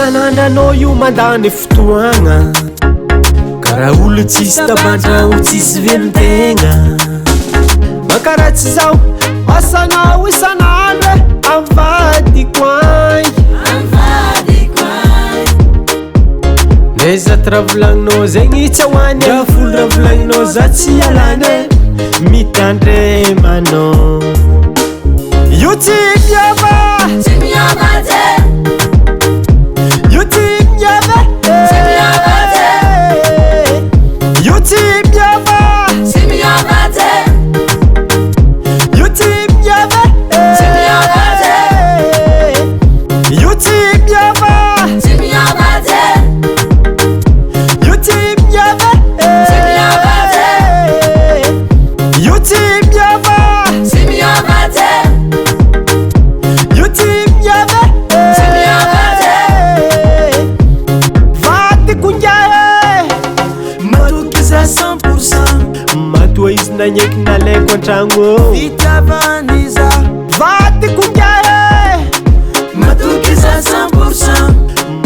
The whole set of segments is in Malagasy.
isanandranao io mandany fotoagna karaha olo tsisy tabandragno tsisy velontegna makaratsy zao asanao isanandro amivadiko agny neza ty raha volagninao zegny tsy ahoany afolo raha volagninao za tsy alany mitandremanao io tsy miava io tsy miava io tsy miava io tsy miava io tsy miava io tsy miava io tsy miava io tsy miava vaty matoky za 100% matoa izy nagneky nalaiko an-tragno fitiavaniza vaty matoky za 100%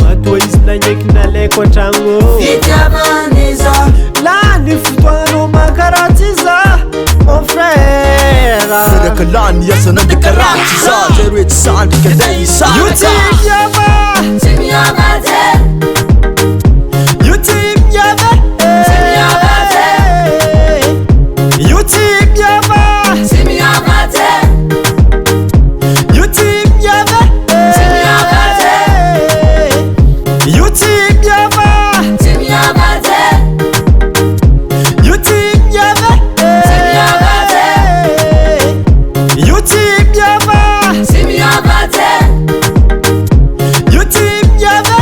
matoa izy nagneky nalaiko an-tragno fitiavaniza lany fotoanao makaratsy za mon frère Feraka lany asa nandeha karatsy za zay tsy sandrika andeha isaka io tsy miava io tsy miava io tsy miava io tsy miava io tsy miava io tsy miava io tsy miava io tsy miava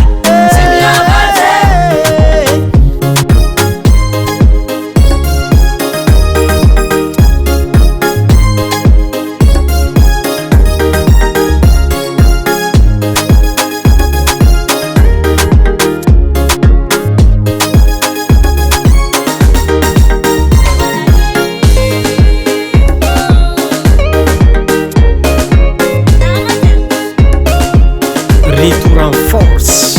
retour en force